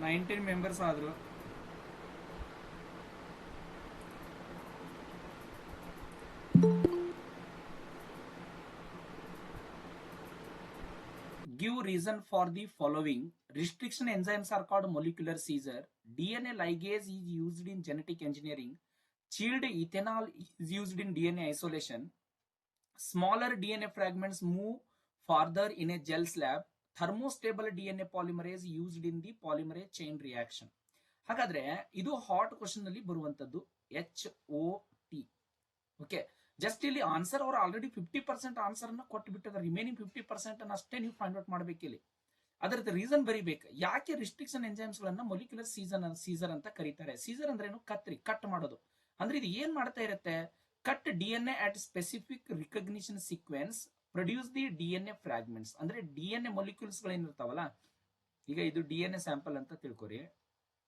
19 members ಆದ್ರು. Give reason for the following. Restriction enzymes are called molecular seizure. DNA ligase is used in genetic engineering. Chilled ethanol is used in DNA isolation. Smaller DNA fragments move farther in a gel slab. Thermostable DNA polymerase used in the polymerase chain reaction. ಹಾಗಾದ್ರೆ ಇದು hot question ಅಲ್ಲಿ ಬರುವಂತದ್ದು HOT. Okay, just ಇಲ್ಲಿ answer ಅವರು already 50% answer ಅನ್ನ ಕೊಟ್ಟು ಬಿಟ್ಟಿದ್ದಾರೆ. Remaining 50% ಅನ್ನ ಅಷ್ಟೇ ನೀವು ಫೈಂಡ್ ಔಟ್ ಮಾಡಬೇಕಿಲ್ಲಿ. ಅದರದ ರೀಸನ್ ಬರೀಬೇಕು. ಯಾಕೆ ರಿಸ್ಟ್ರಿಕ್ಷನ್ ಎಂಜೈಮ್ಸ್ ಗಳನ್ನ ಮೊಲಿಕ್ಯುಲರ್ ಸೀಸರ್ ಅಂತ ಕರೀತಾರೆ? ಸೀಸರ್ ಅಂದ್ರೆ ಏನು? ಕತ್ರಿ, ಕಟ್ ಮಾಡೋದು. ಅಂದ್ರೆ ಇದು ಏನ್ ಮಾಡ್ತಾ ಇರುತ್ತೆ? Cut DNA at specific recognition sequence produce the DNA fragments. ಅಂದ್ರೆ DNA ಮೊಲಿಕ್ಯೂಲ್ಸ್ ಗಳೇನಿರ್ತಾವಲ್ಲ, ಈಗ ಇದು DNA ಸ್ಯಾಂಪಲ್ ಅಂತ ತಿಳ್ಕೊರಿ.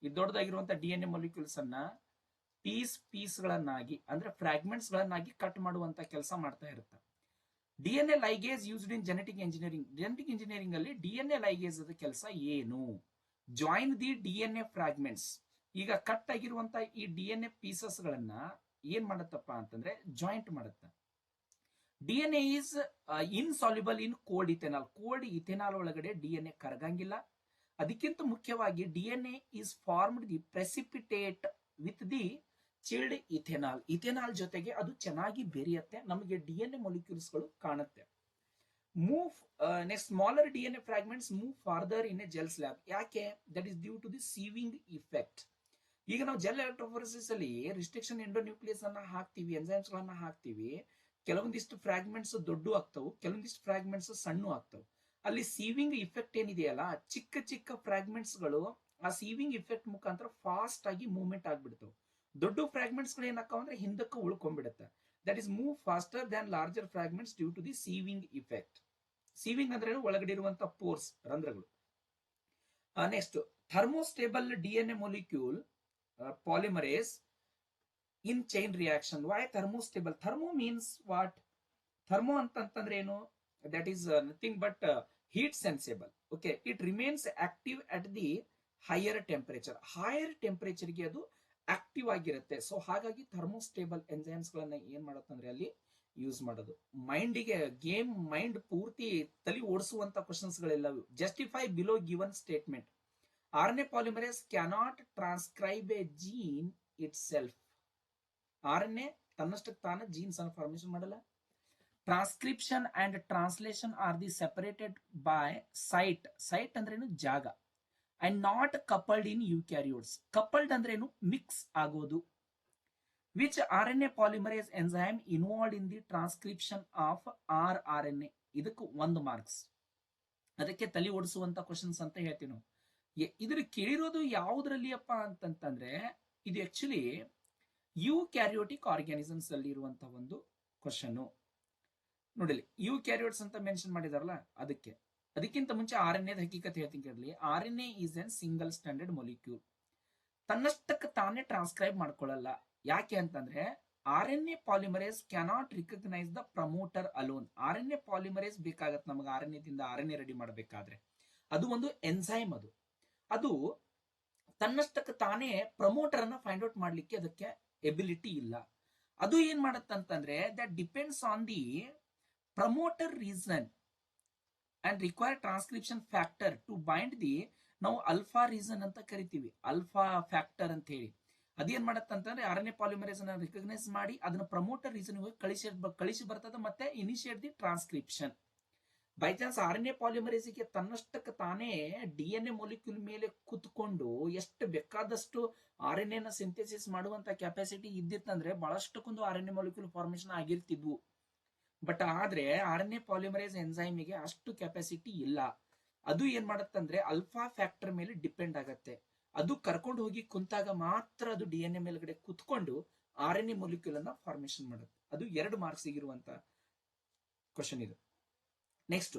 ಇದು ದೊಡ್ಡದಾಗಿರುವಂತ DNA ಮೊಲಿಕ್ಯೂಲ್ಸ್ ಅನ್ನ ಪೀಸ್ ಗಳನ್ನಾಗಿ ಅಂದ್ರೆ ಫ್ರಾಗ್ಮೆಂಟ್ಸ್ ಗಳನ್ನಾಗಿ ಕಟ್ ಮಾಡುವಂತ ಕೆಲಸ ಮಾಡ್ತಾ ಇರುತ್ತೆ. DNA ligase used in genetic engineering. Genetic engineering ಅಲ್ಲಿ DNA ಲೈಗೇಸ್ ಕೆಲಸ ಏನು? Join the DNA fragments. ಈಗ ಕಟ್ ಆಗಿರುವಂತ ಈ DNA ಪೀಸಸ್ ಗಳನ್ನ ಏನ್ ಮಾಡತ್ತಪ್ಪ ಅಂತಂದ್ರೆ ಜಾಯಿಂಟ್ ಮಾಡುತ್ತೆ. DNA is insoluble in cold ethanol. Cold ethanol ಒಳಗಡೆ DNA ಕರಗಂಗಿಲ್ಲ. ಅದಕ್ಕಿಂತ ಮುಖ್ಯವಾಗಿ DNA is formed the precipitate with the chilled ethanol. Ethanol ಜೊತೆಗೆ ಅದು ಚೆನ್ನಾಗಿ ಬೆರೆಯುತ್ತೆ, ನಮಗೆ DNA ಮೊಲಿಕ್ಯೂಲ್ಸ್ ಗಳು ಕಾಣುತ್ತೆ. Move next smaller DNA fragments move farther in a gel slab. ಯಾಕೆ? That is due to the sieving effect. ಈಗ ನಾವು ಜೆಲ್ ಎಲೆಕ್ಟ್ರೋಫೋರೆಸಿಸ್ ಅಲ್ಲಿ ರಿಸ್ಟ್ರಿಕ್ಷನ್ ಎಂಡೋನ್ಯೂಕ್ಲಿಯಸ್ ಅನ್ನ ಹಾಕ್ತಿವಿ, ಎಂಜೈಮ್ಸ್ ಗಳನ್ನ ಹಾಕ್ತಿವಿ. ಕೆಲವೊಂದಿಷ್ಟು ಫ್ರಾಗ್ಮೆಂಟ್ಸ್ ದೊಡ್ಡ ಆಗ್ತಾವು, ಕೆಲವೊಂದಿಷ್ಟು ಫ್ರಾಗ್ಮೆಂಟ್ಸ್ ಸಣ್ಣ ಆಗ್ತಾವು. ಅಲ್ಲಿ ಸೀವಿಂಗ್ ಇಫೆಕ್ಟ್ ಏನಿದೆಯಲ್ಲ, ಚಿಕ್ಕ ಚಿಕ್ಕ ಫ್ರಾಗ್ಮೆಂಟ್ಸ್ ಗಳು ಆ ಸೀವಿಂಗ್ ಇಫೆಕ್ಟ್ ಮುಖಾಂತರ ಫಾಸ್ಟ್ ಆಗಿ ಮೂವ್ಮೆಂಟ್ ಆಗ್ಬಿಡ್ತಾವೆ. ದೊಡ್ಡ ಫ್ರಾಗ್ಮೆಂಟ್ಸ್ ಗಳು ಏನಕ್ಕಾವ ಅಂದ್ರೆ ಹಿಂದಕ್ಕೆ ಉಳ್ಕೊಂಡ್ಬಿಡುತ್ತೆ. That is move faster than larger fragments due to the sieving effect. Sieving ಅಂದ್ರೆ ಒಳಗಡೆ ಇರುವಂತಹ ಪೋರ್ಸ್, ರಂಧ್ರಗಳು. Next thermostable DNA molecule polymerase in chain reaction. Why thermostable? Thermo means what? Thermo ಅಂತಂದ್ರೆ ಏನು? That is nothing but heat sensible. Okay, it remains active at the higher temperature. Higher temperature ಗೆ ಅದು active ಆಗಿರುತ್ತೆ. So ಹಾಗಾಗಿ thermostable enzymes ಗಳನ್ನ ಏನ್ ಮಾಡುತ್ತಂದ್ರೆ ಅಲ್ಲಿ use ಮಾಡೋದು. ಮೈಂಡ್ ಪೂರ್ತಿ ತಲೆ ಓಡಿಸುವಂತ ಕ್ವಶನ್ಸ್ ಗಳೆಲ್ಲವೂ. Justify below given statement. RNA polymerase cannot transcribe a gene itself. RNA ತನ್ನಷ್ಟಕ್ಕೆ ತಾನೇ ಜೀನ್ಸ್ ಅನ್ನು ಫಾರ್ಮೇಶನ್ ಮಾಡಲ್ಲ. Transcription and translation are the separated by site ಅಂದ್ರೇನು? ಜಾಗ. And not coupled in eukaryotes. Coupled ಅಂದ್ರೇನು? ಮಿಕ್ಸ್ ಆಗೋದು. Which RNA polymerase enzyme involved in the transcription of rRNA. ಇದಕ್ಕೆ 1 marks. ಅದಕ್ಕೆ ತಲೆ ಓಡಿಸುವಂತ ಕ್ವಶನ್ಸ್ ಅಂತ ಹೇಳ್ತೀವಿ ನಾವು. ಇದ್ರ ಕೇಳಿರೋದು ಯಾವುದ್ರಲ್ಲಿ ಅಪ್ಪ ಅಂತಂತಂದ್ರೆ ಇದು ಆಕ್ಚುಲಿ ಯೂಕ್ಯಾರಿಯೋಟಿಕ್ ಆರ್ಗ್ಯಾನಿಸಮ್ಸ್ ಅಲ್ಲಿ ಇರುವಂತಹ ಒಂದು ಕ್ವಶನ್. ನೋಡಿಲಿ, ಯೂಕ್ಯಾರಿಯೋಟ್ಸ್ ಅಂತ ಮೆನ್ಷನ್ ಮಾಡಿದಾರಲ್ಲ, ಅದಕ್ಕಿಂತ ಮುಂಚೆ RNA ಹಕೀಕತೆ ಹೇಳ್ತೀನಿ ಕೇಳಲಿ. RNA is N single standard molecule. ತನ್ನಷ್ಟಕ್ಕೆ ತಾನೇ ಟ್ರಾನ್ಸ್ಕ್ರೈಬ್ ಮಾಡ್ಕೊಳ್ಳಲ್ಲ. ಯಾಕೆ ಅಂತಂದ್ರೆ RNA polymerase cannot recognise the promoter alone. RNA polymerase ಬೇಕಾಗತ್ತೆ ನಮಗೆ RNA ದಿಂದ RNA ರೆಡಿ ಮಾಡಬೇಕಾದ್ರೆ. ಅದು ಒಂದು ಎನ್ಸೈಮ್. ಅದು ತನ್ನಷ್ಟಕ್ಕೆ ತಾನೇ ಪ್ರಮೋಟರ್ ಅನ್ನ ಫೈಂಡ್ ಔಟ್ ಮಾಡ್ಲಿಕ್ಕೆ ಅದಕ್ಕೆ ಎಬಿಲಿಟಿ ಇಲ್ಲ. ಅದು ಏನ್ ಮಾಡತ್ತಂತಂದ್ರೆ that depends on the promoter region and require transcription factor to bind the, ನಾವು ಅಲ್ಫಾ ರೀಸನ್ ಅಂತ ಕರಿತೀವಿ, ಅಲ್ಫಾ ಫ್ಯಾಕ್ಟರ್ ಅಂತ ಹೇಳಿ. ಅದೇನ್ ಮಾಡತ್ತಂತಂದ್ರೆ RNA ಪಾಲಿಮರೇಸ್ ಅನ್ನ ರಿಕಗ್ನೈಸ್ ಮಾಡಿ ಅದನ್ನ ಪ್ರಮೋಟರ್ ರೀಸನ್ ಕಳಿಸಿ ಬರ್ತದೆ, ಮತ್ತೆ initiate the transcription. By chance RNA ಪಾಲಿಮರೇಸಿಗೆ ತನ್ನಷ್ಟಕ್ಕೆ ತಾನೇ DNA ಮೊಲಿಕ್ಯೂಲ್ ಮೇಲೆ ಕುತ್ಕೊಂಡು ಎಷ್ಟು ಬೇಕಾದಷ್ಟು RNA ನ ಸಿಂಥೆಸಿಸ್ ಮಾಡುವಂತ ಕೆಪಾಸಿಟಿ ಇದ್ದಿತ್ತಂದ್ರೆ ಬಹಳಷ್ಟಕ್ಕೊಂದು RNA ಮೊಲಿಕ್ಯೂಲ್ ಫಾರ್ಮೇಶನ್ ಆಗಿರ್ತಿದ್ವು. ಬಟ್ ಆದ್ರೆ RNA ಪಾಲಿಮರೇಸ್ ಎಂಜೈಮಿಗೆ ಅಷ್ಟು ಕೆಪಾಸಿಟಿ ಇಲ್ಲ. ಅದು ಏನ್ ಮಾಡತ್ತಂದ್ರೆ ಅಲ್ಫಾ ಫ್ಯಾಕ್ಟರ್ ಮೇಲೆ ಡಿಪೆಂಡ್ ಆಗತ್ತೆ. ಅದು ಕರ್ಕೊಂಡು ಹೋಗಿ ಕುಂತಾಗ ಮಾತ್ರ ಅದು DNA ಮೇಲ್ಗಡೆ ಕುತ್ಕೊಂಡು RNA ಮೊಲಿಕ್ಯೂಲ್ ಅನ್ನ ಫಾರ್ಮೇಶನ್ ಮಾಡುತ್ತೆ. ಅದು 2 ಮಾರ್ಕ್ಸ್ ಇರುವಂತ ಕ್ವಶನ್ ಇದು. Next,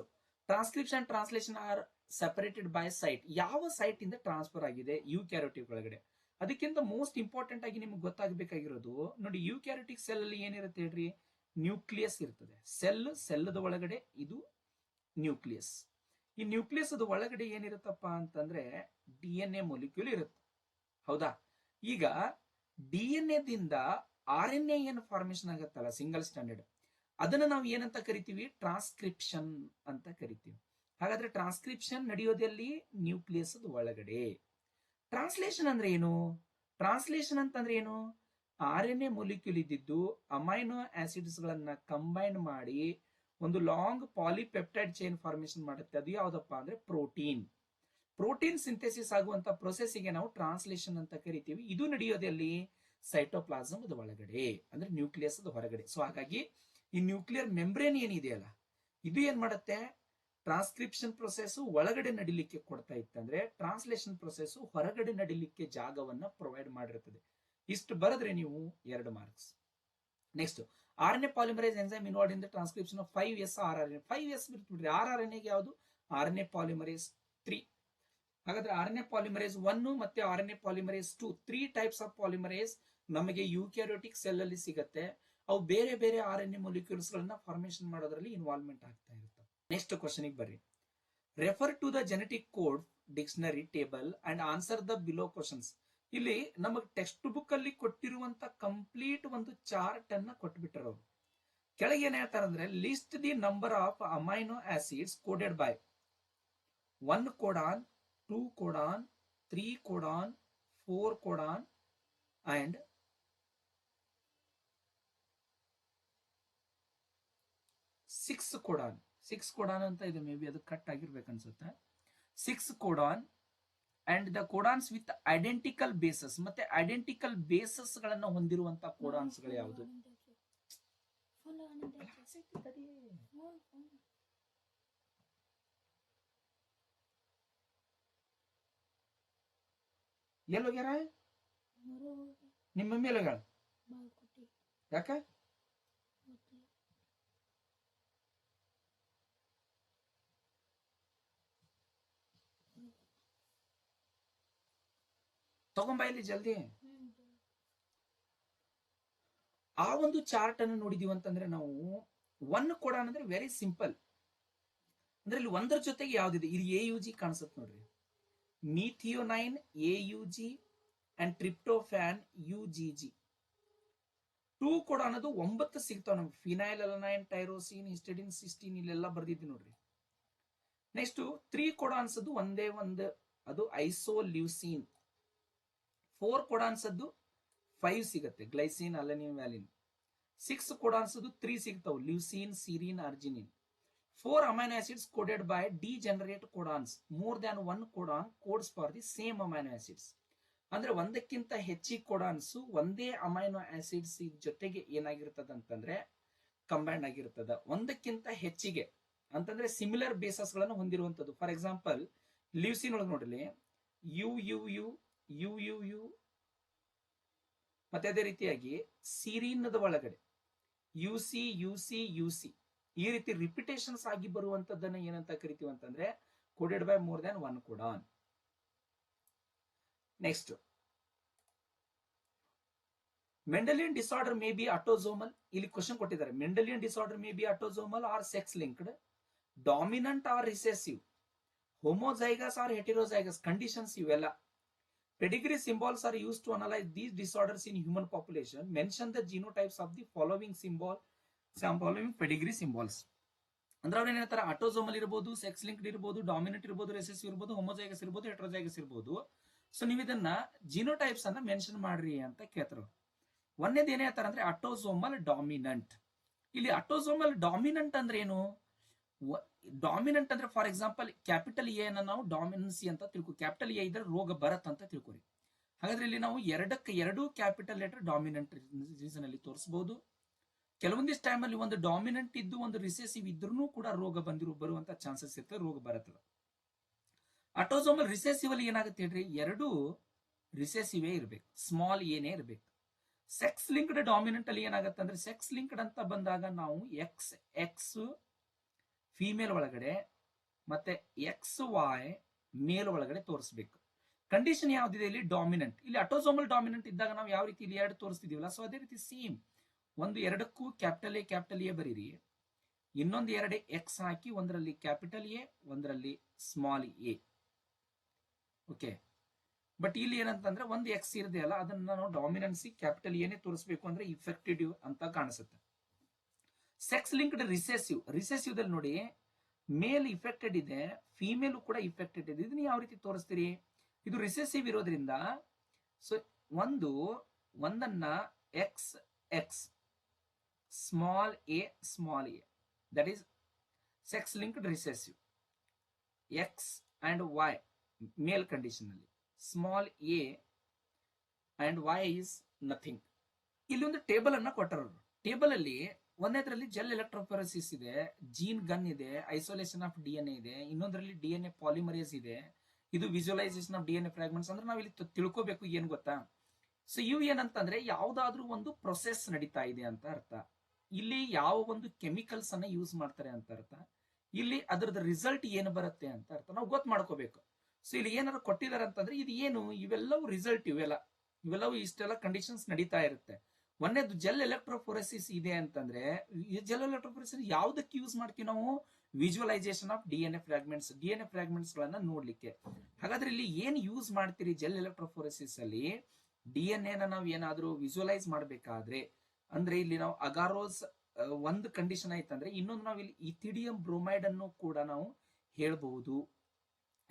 transcription translation R separated by site. ಯಾವ ಸೈಟ್ ಇಂದ ಟ್ರಾನ್ಸ್ಫರ್ ಆಗಿದೆ ಯೂಕ್ಯಾರಿಯೋಟಿಕ್ ಒಳಗಡೆ? ಅದಕ್ಕಿಂತ ಮೋಸ್ಟ್ ಇಂಪಾರ್ಟೆಂಟ್ ಆಗಿ ನಿಮ್ಗೆ ಗೊತ್ತಾಗಬೇಕಾಗಿರೋದು ನೋಡಿ, ಯೂಕ್ಯಾರಿಯೋಟಿಕ್ ಸೆಲ್ ಅಲ್ಲಿ ಏನಿರುತ್ತೆ ಹೇಳ್ರಿ? ನ್ಯೂಕ್ಲಿಯಸ್ ಇರ್ತದೆ. ಸೆಲ್ಲದ ಒಳಗಡೆ ಇದು ನ್ಯೂಕ್ಲಿಯಸ್. ಈ ನ್ಯೂಕ್ಲಿಯಸ್ ಒಳಗಡೆ ಏನಿರುತ್ತಪ್ಪ ಅಂತಂದ್ರೆ DNA ಮೊಲಿಕ್ಯೂಲ್ ಇರುತ್ತೆ. ಹೌದಾ? ಈಗ DNA ದಿಂದ RNA ಏನು ಫಾರ್ಮೇಶನ್ ಆಗುತ್ತಲ್ಲ ಸಿಂಗಲ್ ಸ್ಟ್ಯಾಂಡರ್ಡ್, ಅದನ್ನ ನಾವು ಏನಂತ ಕರಿತೀವಿ? ಟ್ರಾನ್ಸ್ಕ್ರಿಪ್ಷನ್ ಅಂತ ಕರಿತೀವಿ. ಹಾಗಾದ್ರೆ ಟ್ರಾನ್ಸ್ಕ್ರಿಪ್ಷನ್ ನಡೆಯೋದಲ್ಲಿ ನ್ಯೂಕ್ಲಿಯಸ್ ಒಳಗಡೆ. ಟ್ರಾನ್ಸ್ಲೇಷನ್ ಅಂದ್ರೆ ಏನು? ಟ್ರಾನ್ಸ್ಲೇಷನ್ ಅಂತಂದ್ರೆ ಏನು? RNA ಮೊಲಿಕ್ಯೂಲ್ ಇದ್ದಿದ್ದು ಅಮೈನೋ ಆಸಿಡ್ಸ್ ಗಳನ್ನ ಕಂಬೈನ್ ಮಾಡಿ ಒಂದು ಲಾಂಗ್ ಪಾಲಿಪೆಪ್ಟೈಡ್ ಚೈನ್ ಫಾರ್ಮೇಶನ್ ಮಾಡುತ್ತೆ. ಅದು ಯಾವ್ದಪ್ಪ ಅಂದ್ರೆ ಪ್ರೋಟೀನ್. ಪ್ರೋಟೀನ್ ಸಿಂಥೆಸಿಸ್ ಆಗುವಂತ ಪ್ರೊಸೆಸ್ಗೆ ನಾವು ಟ್ರಾನ್ಸ್ಲೇಷನ್ ಅಂತ ಕರಿತೀವಿ. ಇದು ನಡೆಯೋದಲ್ಲಿ ಸೈಟೋಪ್ಲಾಸಮ್ ಒಳಗಡೆ, ಅಂದ್ರೆ ನ್ಯೂಕ್ಲಿಯಸ್ ಹೊರಗಡೆ. ಸೊ ಹಾಗಾಗಿ ಈ ನ್ಯೂಕ್ಲಿಯರ್ ಮೆಂಬ್ರೇನ್ ಏನಿದೆಯಲ್ಲ, ಇದು ಏನ್ ಮಾಡುತ್ತೆ? ಟ್ರಾನ್ಸ್ಕ್ರಿಪ್ಷನ್ ಪ್ರೊಸೆಸ್ ಒಳಗಡೆ ನಡಿಲಿಕ್ಕೆ ಕೊಡ್ತಾ ಇತ್ತಂದ್ರೆ ಟ್ರಾನ್ಸ್ಲೇಷನ್ ಪ್ರೊಸೆಸ್ ಹೊರಗಡೆ ನಡಿಲಿಕ್ಕೆ ಜಾಗವನ್ನ ಪ್ರೊವೈಡ್ ಮಾಡಿರ್ತದೆ. ಇಷ್ಟು ಬರೆದ್ರೆ ನೀವು 2 marks. Next, RNA polymerase enzyme involved in the transcription of 5S rRNA. 5S ಬಿಟ್ಬಿಡ್ರಿ, rRNA ಗೆ ಯಾವುದು? RNA polymerase 3. ಹಾಗಾದ್ರೆ RNA ಪಾಲಿಮರೇಸ್ 1 ಮತ್ತೆ RNA polymerase 2, 3 types of polymerase ನಮಗೆ ಯೂಕ್ಯಾರಿಯೋಟಿಕ್ ಸೆಲ್ ಅಲ್ಲಿ ಸಿಗುತ್ತೆ. ಅವು ಬೇರೆ ಬೇರೆ RNA ಮೊಲಿಕ್ಯೂಲ್ಸ್ ಗಳನ್ನ ಫಾರ್ಮೇಶನ್ ಮಾಡೋದ್ರಲ್ಲಿ ಇನ್ವಾಲ್ವ್ಮೆಂಟ್ ಆಗ್ತಾ ಇರುತ್ತೆ. ನೆಕ್ಸ್ಟ್ ಕ್ವಶನ್ ಬರ್ರಿ. Refer to the genetic code dictionary table and answer the below questions. ಇಲ್ಲಿ ನಮಗೆ ಟೆಕ್ಸ್ಟ್ ಬುಕ್ ಅಲ್ಲಿ ಕೊಟ್ಟಿರುವಂತ ಕಂಪ್ಲೀಟ್ ಒಂದು ಚಾರ್ಟ್ ಅನ್ನ ಕೊಟ್ಬಿಟ್ಟರು. ಕೆಳಗೆ ಏನ್ ಹೇಳ್ತಾರಂದ್ರೆ, list the number of amino acids coded by 1 codon, 2 codon, 3 codon, 4 codon and 6 codon. 6 codon ಅಂತ ಇದೆ, ಮೇ ಬಿ ಅದು ಕಟ್ ಆಗಿರ್ಬೇಕು ಅನ್ಸುತ್ತೆ. 6 codon and the codons with identical bases. ಮತ್ತೆ ಐಡೆಂಟಿಕಲ್ ಬೇಸಸ್ ಗಳನ್ನ ಹೊಂದಿರುವಂತ ಕೋಡಾನ್ಸ್ ಗಳು ಯಾವುದು? ಎಲ್ಲೋಗ್ಯಾರ ನಿಮ್ಮ ಮಮ್ಮಿ? ಎಲ್ಲೋಗ್ಯಾಳ? ಯಾಕ? ತಗೊಂಬ ಇಲ್ಲಿ ಜಲ್ದಿ. ಆ ಒಂದು ಚಾರ್ಟ್ ಅನ್ನು ನೋಡಿದೀವಿ ಅಂತಂದ್ರೆ ನಾವು 1 ಕೋಡಾನ್ ಅಂದ್ರೆ ವೆರಿ ಸಿಂಪಲ್. ಅಂದ್ರೆ ಇಲ್ಲಿ 1ರ ಜೊತೆಗೆ ಯಾವ್ದಿದೆ? ಇದು AUG ಕಾಣಿಸುತ್ತೆ ನೋಡ್ರಿ. ಮಿಥಿಯೋನೈನ್ AUG and tryptophan UGG. 2 codon ಅದು 9 ಸಿಗ್ತಾವ ನಮ್ಗೆ. Phenyl alanine, tyrosine, histidine, cystine ಇಲ್ಲೆಲ್ಲ ಬರ್ದಿದ್ವಿ ನೋಡ್ರಿ. ನೆಕ್ಸ್ಟ್ 3 ಕೋಡಾನ್ಸ್ ಅದು ಒಂದೇ ಒಂದು, ಅದು ಐಸೋಲ್ಯೂಸಿನ್. 4 ಕೋಡಾನ್ಸ್ ಅದು 5 ಸಿಗುತ್ತೆ, ಗ್ಲೈಸಿನ್, ಅಲನಿನ್, ವ್ಯಾಲಿನ್. 6 ಕೋಡಾನ್ಸ್ ಅದು 3 ಸಿಗ್ತಾವ, leucine, ಸಿರಿನ್, ಅರ್ಜಿನಿನ್. 4 amino acids coded by degenerate codons. More than 1 codon codes for the same amino acids. ಅಂದ್ರೆ ಒಂದಕ್ಕಿಂತ ಹೆಚ್ಚಿಗೆ ಕೋಡಾನ್ಸ್ ಒಂದೇ ಅಮೈನೋ ಆಸಿಡ್ಸ್ ಜೊತೆಗೆ ಏನಾಗಿರ್ತದ ಅಂತಂದ್ರೆ ಕಂಬೈಂಡ್ ಆಗಿರ್ತದ. ಒಂದಕ್ಕಿಂತ ಹೆಚ್ಚಿಗೆ ಅಂತಂದ್ರೆ ಸಿಮಿಲರ್ ಬೇಸಸ್ ಗಳನ್ನು ಹೊಂದಿರುವಂತದ್ದು. ಫಾರ್ ಎಕ್ಸಾಂಪಲ್ ಲ್ಯೂಸಿನ್ ಒಳಗೆ ನೋಡ್ರಿ, ಯು ಮತ್ತೆ ಅದೇ ರೀತಿಯಾಗಿ ಸಿರಿನ್ ಒಳಗಡೆ ಯುಸಿ ಈ ರೀತಿ ರಿಪಿಟೇಷನ್ಸ್ ಆಗಿ ಬರುವಂತದ್ದನ್ನ ಏನಂತ ಕರಿತೀವಿ ಅಂತಂದ್ರೆ coded by more than 1 codon. Next, Mendelian disorder may be autosomal. ಇಲ್ಲಿ ಕ್ವಶನ್ ಕೊಟ್ಟಿದ್ದಾರೆ, Mendelian disorder may be autosomal or sex linked, dominant or recessive, homozygous or heterozygous, conditions ಇವೆಲ್ಲ. Pedigree symbols are used to analyze these disorders in human population. Mention the genotypes of the following pedigree symbols. ಅಂದ್ರೆ ಅವ್ರು ಏನ್ ಹೇಳ್ತಾರೆ, autosomal ಇರಬಹುದು, sex linked ಇರಬಹುದು, dominant ಇರಬಹುದು, recessive ಇರಬಹುದು, ಹೋಮೋಜೈಗಸ್ ಇರಬಹುದು, ಹೆಟೆರೋಜೈಗಸ್ ಇರಬಹುದು. ಸೊ ನೀವು ಇದನ್ನ ಜಿನೋಟೈಪ್ಸ್ ಅನ್ನ ಮೆನ್ಷನ್ ಮಾಡ್ರಿ ಅಂತ ಕೇಳ್ತಾರೆ. ಒಂದೇದು ಏನ್ ಹೇಳ್ತಾರೆ ಅಂದ್ರೆ ಆಟೋಸೋಮಲ್ ಡಾಮಿನೆಂಟ್. ಇಲ್ಲಿ ಆಟೋಸೋಮಲ್ ಡಾಮಿನೆಂಟ್ ಅಂದ್ರೆ ಏನು? ಡಾಮಿನೆಂಟ್ ಅಂದ್ರೆ ಫಾರ್ ಎಕ್ಸಾಂಪಲ್ ಕ್ಯಾಪಿಟಲ್ ಎ ಅನ್ನ ನಾವು ಡಾಮಿನೆನ್ಸಿ ಅಂತ ತಿಳ್ಕೊ. ಕ್ಯಾಪಿಟಲ್ ಎ ಇದ್ರೆ ರೋಗ ಬರತ್ ಅಂತ ತಿಳ್ಕೊರಿ. ಹಾಗಾದ್ರೆ ಇಲ್ಲಿ ನಾವು 2 ಕ್ಯಾಪಿಟಲ್ ಲೆಟರ್ ಡಾಮಿನೆಂಟ್ ರೀಸನ್ ಅಲ್ಲಿ ತೋರಿಸಬಹುದು. ಕೆಲವೊಂದಿಷ್ಟು ಟೈಮ್ ಅಲ್ಲಿ ಒಂದು ಡಾಮಿನೆಂಟ್ ಇದ್ದು ಒಂದು ರಿಸೆಸಿವ್ ಇದ್ರೂ ಕೂಡ ರೋಗ ಬರುವಂತ ಚಾನ್ಸಸ್ ಇರ್ತದೆ, ರೋಗ ಬರುತ್ತದೆ. ಆಟೋಸೋಮಲ್ ರಿಸೆಸಿವ್ ಅಲ್ಲಿ ಏನಾಗುತ್ತೆ ಹೇಳ್ರಿ, 2 ರಿಸೆಸಿವ್ ಇರ್ಬೇಕು, ಸ್ಮಾಲ್ ಏನೇ ಇರ್ಬೇಕು. ಸೆಕ್ಸ್ ಲಿಂಕ್ಡ್ ಡಾಮಿನೆಂಟ್ ಅಲ್ಲಿ ಏನಾಗುತ್ತೆ ಅಂದ್ರೆ, ಸೆಕ್ಸ್ ಲಿಂಕ್ಡ್ ಅಂತ ಬಂದಾಗ ನಾವು ಎಕ್ಸ್ ಫಿಮೇಲ್ ಒಳಗಡೆ ಮತ್ತೆ XY ಮೇಲ್ ಒಳಗಡೆ ತೋರಿಸಬೇಕು. ಕಂಡೀಷನ್ ಯಾವ್ದಿದೆ ಇಲ್ಲಿ? ಡಾಮಿನೆಂಟ್. ಇಲ್ಲಿ ಆಟೋಸೋಮಲ್ ಡಾಮಿನೆಂಟ್ ಇದ್ದಾಗ ನಾವು ಯಾವ ರೀತಿ ಇಲ್ಲಿ 2 ತೋರಿಸ್ತಿದೀವಲ್ಲ, ಸೊ ಅದೇ ರೀತಿ ಸೇಮ್ ಒಂದು 2ಕ್ಕೂ ಕ್ಯಾಪಿಟಲ್ ಎ ಬರೀರಿ, ಇನ್ನೊಂದು 2 X ಹಾಕಿ, ಒಂದರಲ್ಲಿ ಕ್ಯಾಪಿಟಲ್ ಎ, ಒಂದರಲ್ಲಿ ಸ್ಮಾಲ್ ಎ. ಓಕೆ, ಬಟ್ ಇಲ್ಲಿ ಏನಂತಂದ್ರೆ ಒಂದು ಎಕ್ಸ್ ಇರದೆಯಲ್ಲ ಅದನ್ನ ನಾವು ಡಾಮಿನೆನ್ಸಿ ಕ್ಯಾಪಿಟಲ್ ಏನೇ ತೋರಿಸಬೇಕು ಅಂದ್ರೆ ಇಫೆಕ್ಟಿವ್ ಅಂತ ಕಾಣಿಸುತ್ತೆ. ಸೆಕ್ಸ್ ಲಿಂಕ್ಡ್ ರಿಸೆಸಿವ್ ದಲ್ಲಿ ನೋಡಿ ಮೇಲ್ ಇಫೆಕ್ಟೆಡ್ ಇದೆ, ಫಿಮೇಲ್ ಕೂಡ ಇಫೆಕ್ಟೆಡ್ ಇದೆ. ಇದನ್ನ ಯಾವ ರೀತಿ ತೋರಿಸ್ತೀರಿ? ಇದು ರಿಸೆಸಿವ್ ಇರೋದ್ರಿಂದ ಸೊ ಒಂದನ್ನ X X small a that is sex linked recessive. X and Y male condition ಅಲ್ಲಿ, small a and Y is nothing. ಇಲ್ಲಿ ಒಂದು ಟೇಬಲ್ ಅನ್ನ ಕೊಟ್ಟರು. ಟೇಬಲ್ ಅಲ್ಲಿ ಒಂದನೇದ್ರಲ್ಲಿ ಜೆಲ್ ಎಲೆಕ್ಟ್ರೋಫೋರೆಸಿಸ್ ಇದೆ, ಜೀನ್ ಗನ್ ಇದೆ, ಐಸೋಲೇಷನ್ ಆಫ್ ಡಿಎನ್ಎ ಇದೆ, ಇನ್ನೊಂದರಲ್ಲಿ ಡಿಎನ್ಎ ಪಾಲಿಮರೇಸ್ ಇದೆ, ಇದು ವಿಜುವಲೈಸೇಷನ್ ಆಫ್ ಡಿಎನ್ಎ ಫ್ರಾಗ್ಮೆಂಟ್ಸ್. ಅಂದ್ರೆ ನಾವು ಇಲ್ಲಿ ತಿಳ್ಕೋಬೇಕು ಏನ್ ಗೊತ್ತಾ? ಸೊ ಇವು ಏನಂತಂದ್ರೆ ಯಾವ್ದಾದ್ರೂ ಒಂದು ಪ್ರೊಸೆಸ್ ನಡೀತಾ ಇದೆ ಅಂತ ಅರ್ಥ. ಇಲ್ಲಿ ಯಾವ ಒಂದು ಕೆಮಿಕಲ್ಸ್ ಅನ್ನ ಯೂಸ್ ಮಾಡ್ತಾರೆ ಅಂತ ಅರ್ಥ. ಇಲ್ಲಿ ಅದರದ ರಿಸಲ್ಟ್ ಏನು ಬರುತ್ತೆ ಅಂತ ಅರ್ಥ ನಾವು ಗೊತ್ತು ಮಾಡ್ಕೋಬೇಕು. ಸೊ ಇಲ್ಲಿ ಏನಾದ್ರು ಕೊಟ್ಟಿದ್ದಾರೆ ಅಂತಂದ್ರೆ ಇದು ಏನು, ಇವೆಲ್ಲವೂ ರಿಸಲ್ಟ್, ಇವೆಲ್ಲವೂ ಇಷ್ಟೆಲ್ಲ ಕಂಡೀಷನ್ಸ್ ನಡೀತಾ ಇರುತ್ತೆ. ಒಂದೇದು ಜೆಲ್ ಎಲೆಕ್ಟ್ರೋಫೋರೆಸಿಸ್ ಇದೆ ಅಂತಂದ್ರೆ ಈ ಜೆಲ್ ಎಲೆಕ್ಟ್ರೋಫೋರೆಸಿಸ್ ಯಾವ್ದಕ್ಕೆ ಯೂಸ್ ಮಾಡ್ತೀವಿ ನಾವು? ವಿಜುವಲೈಸೇಷನ್ ಆಫ್ ಡಿಎನ್ಎ ಫ್ರಾಗ್ಮೆಂಟ್ಸ್ ಗಳನ್ನ ನೋಡ್ಲಿಕ್ಕೆ. ಹಾಗಾದ್ರೆ ಇಲ್ಲಿ ಏನ್ ಯೂಸ್ ಮಾಡ್ತೀರಿ ಜೆಲ್ ಎಲೆಕ್ಟ್ರೋಫೋರೆಸಿಸ್ ಅಲ್ಲಿ? ಡಿಎನ್ಎ ನಾವು ಏನಾದ್ರೂ ವಿಜುವಲೈಸ್ ಮಾಡ್ಬೇಕಾದ್ರೆ ಅಂದ್ರೆ ಇಲ್ಲಿ ನಾವು ಅಗಾರೋಸ್ ಒಂದು ಕಂಡೀಷನ್ ಆಯ್ತಂದ್ರೆ ಇನ್ನೊಂದು ನಾವು ಇಲ್ಲಿ ಇಥಿಡಿಯಂ ಬ್ರೋಮೈಡ್ ಅನ್ನು ಕೂಡ ನಾವು ಹೇಳ್ಬಹುದು.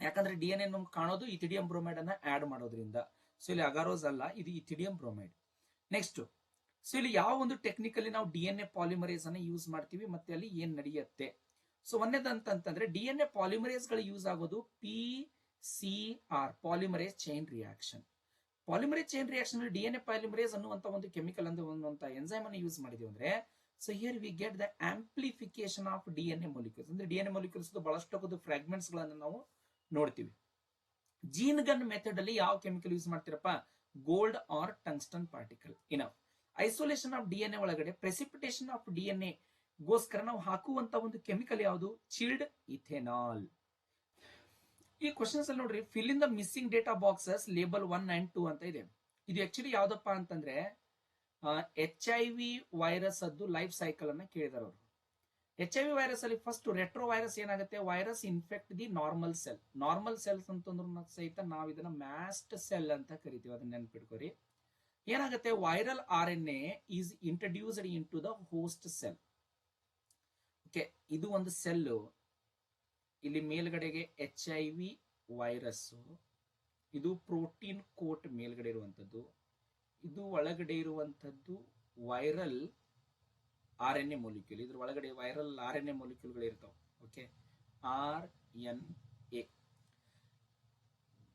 ಯಾಕಂದ್ರೆ ಡಿಎನ್ಎ ನಮ್ಗೆ ಕಾಣೋದು ಇಥಿಡಿಯಂ ಬ್ರೋಮೈಡ್ ಅನ್ನ ಆಡ್ ಮಾಡೋದ್ರಿಂದ. ಸೊ ಇಲ್ಲಿ ಅಗಾರೋಸ್ ಅಲ್ಲ, ಇದು ಇಥಿಡಿಯಂ ಬ್ರೋಮೈಡ್. ನೆಕ್ಸ್ಟ್, ಸೊ ಇಲ್ಲಿ ಯಾವ ಒಂದು ಟೆಕ್ನಿಕಲಿ ನಾವು ಡಿಎನ್ಎ ಪಾಲಿಮರೇಸ್ ಅನ್ನ ಯೂಸ್ ಮಾಡ್ತೀವಿ ಮತ್ತೆ ಅಲ್ಲಿ ಏನ್ ನಡೆಯುತ್ತೆ? ಸೊ ಒಂದೇದಂತಂದ್ರೆ ಡಿಎನ್ಎ ಪಾಲಿಮರೇಸ್ ಗಳು ಯೂಸ್ ಆಗೋದು PCR, polymerase chain reaction. Polymerase chain reaction DNA polymerase ಅನ್ನುವಂತ ಒಂದು ಕೆಮಿಕಲ್ ಅಂದ್ರೆ ಎನ್ಸೈಮ್ ಅನ್ನು ಯೂಸ್ ಮಾಡಿದೀವಿ ಅಂದ್ರೆ so here we get the amplification of DNA molecules. ಅಂದ್ರೆ ಡಿಎನ್ಎ ಮೊಲಿಕ್ಯೂಲ್ಸ್ ಬಹಳಷ್ಟು ಫ್ರಾಗ್ಮೆಂಟ್ಸ್ ಗಳನ್ನ ನಾವು ನೋಡ್ತೀವಿ. ಜೀನ್ ಗನ್ ಮೆಥಡ್ ಅಲ್ಲಿ ಯಾವ ಕೆಮಿಕಲ್ ಯೂಸ್ ಮಾಡ್ತೀರಪ್ಪ? Gold or tungsten particle. Enough. Isolation of DNA ಒಳಗಡೆ ಪ್ರೆಸಿಪಿಟೇಷನ್ ಆಫ್ ಡಿಎನ್ಎ ಗೋಸ್ಕರ ನಾವು ಹಾಕುವಂತ ಒಂದು ಕೆಮಿಕಲ್ ಯಾವುದು? Chilled ethanol. ಈ ಕ್ವಶನ್ಸ್ ಅಲ್ಲಿ ನೋಡ್ರಿ, fill in the missing data boxes label 1 and 2 ಅಂತ ಇದೆ. ಇದು ಆಕ್ಚುಲಿ ಯಾವ್ದಪ್ಪ ಅಂತಂದ್ರೆ HIV ವೈರಸ್ ಅದ್ದು ಲೈಫ್ ಸೈಕಲ್ ಅನ್ನ ಕೇಳಿದಾರೆ ಅವರು. HIV ವೈರಸ್ ಅಲ್ಲಿ ಫಸ್ಟ್ ರೆಟ್ರೋ ವೈರಸ್ ಏನಾಗುತ್ತೆ? Virus infect the normal cells ಅಂತಂದ್ರೂ ಸಹಿತ ನಾವು ಇದನ್ನ ಮ್ಯಾಸ್ಟ್ ಸೆಲ್ ಅಂತ ಕರಿತೀವಿ, ಅದನ್ನ ನೆನ್ಪಿಟ್ಕೋರಿ. ಏನಾಗುತ್ತೆ? Viral RNA is introduced in to the host cell. Okay, ಇದು ಒಂದು ಸೆಲ್. ಇಲ್ಲಿ ಮೇಲ್ಗಡೆಗೆ HIV ವೈರಸ್, ಇದು ಪ್ರೋಟೀನ್ ಕೋಟ್ ಮೇಲ್ಗಡೆ ಇರುವಂತದ್ದು, ಇದು ಒಳಗಡೆ ಇರುವಂತದ್ದು ವೈರಲ್ RNA ಮೊಲಿಕ್ಯೂಲ್. ಇದ್ರ ಒಳಗಡೆ ವೈರಲ್ RNA ಮೊಲಿಕ್ಯೂಲ್ಗಳು ಇರ್ತಾವ. ಓಕೆ, RNA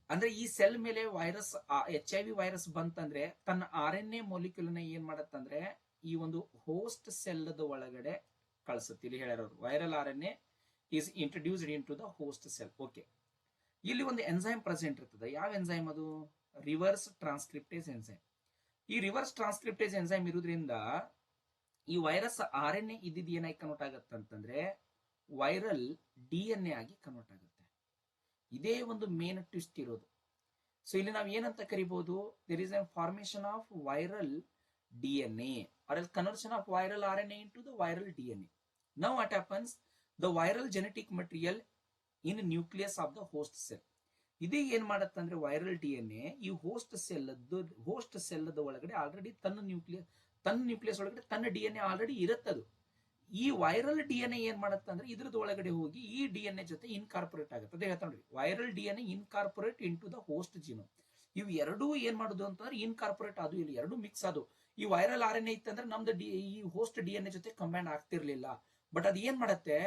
ಅಂದ್ರೆ ಈ ಸೆಲ್ ಮೇಲೆ ವೈರಸ್ HIV ವೈರಸ್ ಬಂತಂದ್ರೆ ತನ್ನ RNA ಮೊಲಿಕ್ಯೂಲ್ ನ ಏನ್ ಮಾಡತ್ತಂದ್ರೆ ಈ ಒಂದು ಹೋಸ್ಟ್ ಸೆಲ್ ಒಳಗಡೆ ಕಳಿಸುತ್ತೆ. ಇಲ್ಲಿ ಹೇಳ್ಯಾರ viral RNA is introduced in to the host cell. Okay, ಇಲ್ಲಿ ಒಂದು ಎನ್ಸೈಮ್ ಪ್ರೆಸೆಂಟ್ ಇರ್ತದೆ. ಯಾವ ಎನ್ಸೈಮ್ ಅದು? Reverse transcriptase enzyme. ಈ ರಿವರ್ಸ್ ಟ್ರಾನ್ಸ್ಕ್ರಿಪ್ಟೇಸ್ ಎನ್ಸೈಮ್ ಇರೋದ್ರಿಂದ ಈ ವೈರಸ್ RNA ಇದ್ದಿದ್ದು ಏನಾಗಿ ಕನ್ವರ್ಟ್ ಆಗುತ್ತೆ ಅಂತಂದ್ರೆ ವೈರಲ್ DNA ಆಗಿ ಕನ್ವರ್ಟ್ ಆಗುತ್ತೆ. ಇದೇ ಒಂದು ಮೇನ್ ಟ್ವಿಸ್ಟ್ ಇರೋದು. ಸೊ ಇಲ್ಲಿ ನಾವು ಏನಂತ ಕರಿಬಹುದು? There is a formation of viral DNA or else conversion of viral RNA into the viral DNA. Now what happens? The viral genetic material in nucleus of the host cell. ಇದೇ ಏನ್ ಮಾಡತ್ತಂದ್ರೆ viral DNA ಈ host cell ಒಳಗಡೆ already ತನ್ನ nucleus ಒಳಗಡೆ ತನ್ನ DNA already ಇರುತ್ತದು. ಈ viral DNA ಏನ್ ಮಾಡತ್ತಂದ್ರೆ ಇದ್ರದ್ದು ಒಳಗಡೆ ಹೋಗಿ ಈ DNA ಜೊತೆ ಇನ್ಕಾರ್ಪೊರೇಟ್ ಆಗುತ್ತೆ. ಅದೇ ಹೇಳ್ತಾ ನೋಡ್ರಿ, viral DNA incorporate in to the host genome. ಇವು ಎರಡೂ ಏನ್ ಮಾಡುದು ಅಂತಂದ್ರೆ ಇನ್ಕಾರ್ಪೊರೇಟ್ ಅದು, ಇಲ್ಲಿ ಎರಡು ಮಿಕ್ಸ್ ಅದು. ಈ ವೈರಲ್ RNA ಇತ್ತಂದ್ರೆ ನಮ್ದು ಈ ಹೋಸ್ಟ್ DNA ಜೊತೆ ಕಂಬೈನ್ ಆಗ್ತಿರ್ಲಿಲ್ಲ. ಬಟ್ ಅದು ಏನ್ ಮಾಡುತ್ತೆ?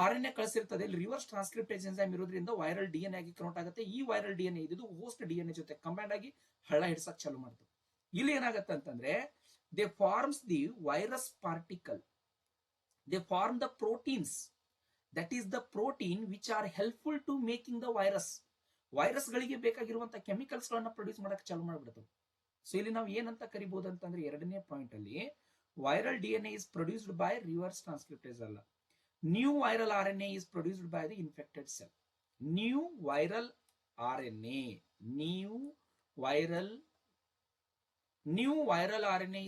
RNA ಕಳಿಸಿರ್ತದೆ, ಇಲ್ಲಿ ರಿವರ್ಸ್ ಟ್ರಾನ್ಸ್ಕ್ರಿಪ್ಟೇಸ್ ಎನ್ಸೈಮ್ ಇರೋದ್ರಿಂದ ವೈರಲ್ DNA ಆಗಿ ಕನ್ವರ್ಟ್ ಆಗುತ್ತೆ. ಈ ವೈರಲ್ DNA ಇದ್ದು ಹೋಸ್ಟ್ DNA ಜೊತೆ ಕಂಬೈನ್ ಆಗಿ ಹಳ್ಳ ಹಿಡ್ಸಕ್ ಚಾಲು ಮಾಡ್ತದೆ. ಇಲ್ಲಿ ಏನಾಗತ್ತೆ ಅಂತಂದ್ರೆ they forms the virus particle. They form the proteins. That is the protein which are helpful to making the virus. Virus ಗಳಿಗೆ ಬೇಕಾಗಿರುವಂತ ಕೆಮಿಕಲ್ಸ್ ಗಳನ್ನ ಪ್ರೊಡ್ಯೂಸ್ ಮಾಡಕ್ಕೆ ಚಾಲು ಮಾಡ್ಬಿಡ್ತವೆ. ಸೊ ಇಲ್ಲಿ ನಾವು ಏನಂತ ಕರಿಬಹುದು ಅಂತಂದ್ರೆ ಎರಡನೇ ಪಾಯಿಂಟ್ ಅಲ್ಲಿ viral DNA is produced by reverse transcriptase ಅಲ್ಲ. New viral RNA is produced by the infected cell. New viral RNA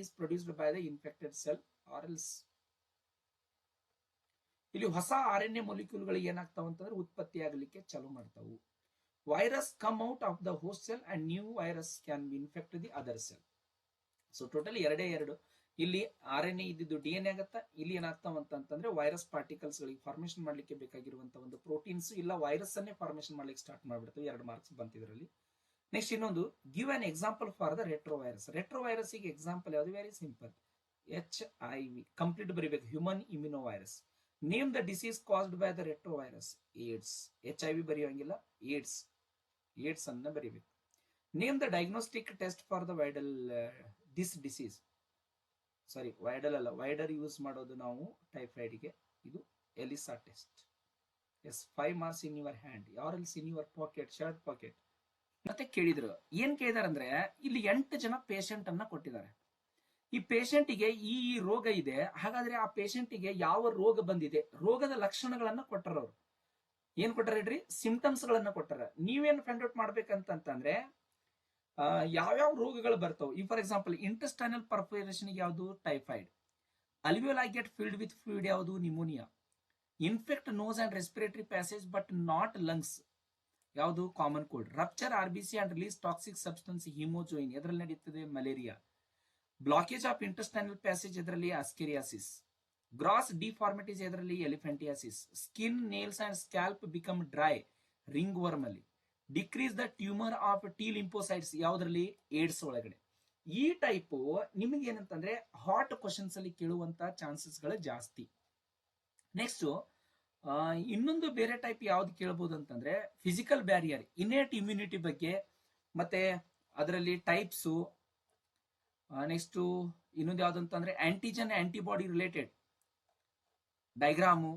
is produced by the infected cell or else ಇಲ್ಲಿ ಹೊಸ RNA ಮೊಲಿಕ್ಯೂಲ್ಗಳು ಏನಾಗ್ತಾವ ಅಂತಂದ್ರೆ ಉತ್ಪತ್ತಿ ಆಗಲಿಕ್ಕೆ ಚಾಲು ಮಾಡ್ತಾವು. virus come out of the host cell and new virus can be infect the other cell. So totally ಎರಡು ಇಲ್ಲಿ RNA ಇದ್ದಿದ್ದು DNA ಆಗತ್ತಾ, ಇಲ್ಲಿ ಏನಾಗ್ತಾವಂತಂದ್ರೆ ವೈರಸ್ ಪಾರ್ಟಿಕಲ್ಸ್ ಗಳಿಗೆ ಫಾರ್ಮೇಶನ್ ಮಾಡ್ಲಿಕ್ಕೆ ಬೇಕಾಗಿರುವಂತ ಒಂದು ಪ್ರೋಟೀನ್ಸ್ ಇಲ್ಲ ವೈರಸ್ ಅನ್ನೇ ಫಾರ್ಮೇಶನ್ ಮಾಡ್ಲಿಕ್ಕೆ ಸ್ಟಾರ್ಟ್ ಮಾಡ್ಬಿಡ್ತವೆ. 2 ಮಾರ್ಕ್ಸ್ ಬಂತಿದ್ರಲ್ಲಿ. ನೆಕ್ಸ್ಟ್ ಇನ್ನೊಂದು, give an example for the retrovirus. Retrovirus ಗೆ ಎಕ್ಸಾಂಪಲ್ ಯಾವುದು? ವೆರಿ ಸಿಂಪಲ್, HIV ಕಂಪ್ಲೀಟ್ ಬರೀಬೇಕು, human immunovirus. Name the disease caused by the retrovirus. AIDS. HIV ಬರೆಯುವಂಗಿಲ್ಲ, ಏಡ್ಸ್ ಅನ್ನ ಬರೀಬೇಕು. Name the diagnostic test for the Widal this disease. Sorry, Widal ಅಲ್ಲ, Widal use ಮಾಡೋದು ನಾವು ಟೈಫಾಯ್ಡ್ಗೆ. ಇದು ELISA test. Yes, 5 marks in your hand, or else in your pocket, shirt pocket. ಮತ್ತೆ ಕೇಳಿದ್ರು, ಏನ್ ಕೇಳಿದಾರೆ ಅಂದ್ರೆ, ಇಲ್ಲಿ 8 ಜನ ಪೇಷಂಟ್ ಅನ್ನ ಕೊಟ್ಟಿದ್ದಾರೆ. ಈ ಪೇಷಂಟಿಗೆ ಈ ರೋಗ ಇದೆ, ಹಾಗಾದ್ರೆ ಆ ಪೇಷಂಟಿಗೆ ಯಾವ ರೋಗ ಬಂದಿದೆ, ರೋಗದ ಲಕ್ಷಣಗಳನ್ನ ಕೊಟ್ಟರ. ಅವ್ರು ಏನ್ ಕೊಟ್ಟಾರ ಹೇಳ್ರಿ? ಸಿಂಪ್ಟಮ್ಸ್ ಗಳನ್ನ ಕೊಟ್ಟಾರ. ನೀವೇನ್ ಫೈಂಡ್ ಔಟ್ ಮಾಡ್ಬೇಕಂತಂದ್ರೆ ಯಾವ್ಯಾವ ರೋಗಗಳು ಬರ್ತಾವ. ಈ ಫಾರ್ ಎಕ್ಸಾಂಪಲ್ ಇಂಟೆಸ್ಟೈನಲ್ ಪರ್ಫೋರೇಷನ್ ಯಾವುದು? Typhoid. Alveoli get filled with fluid ಯಾವುದು? Pneumonia. Infect nose and respiratory passage but not lungs ಯಾವುದು? Common cold. Rupture RBC and release toxic substance haemozoin, ಎದ್ರಲ್ಲಿ ನಡೀತದೆ? Malaria. Blockage of intestinal passage ಎದ್ರಲ್ಲಿ? Ascariasis. Gross deformities ಎದ್ರಲ್ಲಿ? Elephantiasis. Skin, nails and scalp become dry, ringworm ಅಲ್ಲಿ. Decrease the tumour of T lymphocytes ಯಾವ್ದ್ರಲ್ಲಿ? AIDS ಒಳಗಡೆ. ಈ type ನಿಮಗೆ ಏನಂತಂದ್ರೆ ಹಾಟ್ ಕ್ವಶನ್ಸ್ ಅಲ್ಲಿ ಕೇಳುವಂತ ಚಾನ್ಸಸ್ ಗಳು ಜಾಸ್ತಿ. ನೆಕ್ಸ್ಟ್ ಇನ್ನೊಂದು ಬೇರೆ ಟೈಪ್ ಯಾವ್ದು ಕೇಳಬಹುದು ಅಂತಂದ್ರೆ ಫಿಸಿಕಲ್ ಬ್ಯಾರಿಯರ್, ಇನ್ನೇಟ್ ಇಮ್ಯುನಿಟಿ ಬಗ್ಗೆ, ಮತ್ತೆ ಅದರಲ್ಲಿ ಟೈಪ್ಸ್. ನೆಕ್ಸ್ಟ್ ಇನ್ನೊಂದು ಯಾವ್ದು ಅಂತಂದ್ರೆ ಆಂಟಿಜನ್ ಆಂಟಿಬಾಡಿ ರಿಲೇಟೆಡ್ ಡೈಗ್ರಾಮು,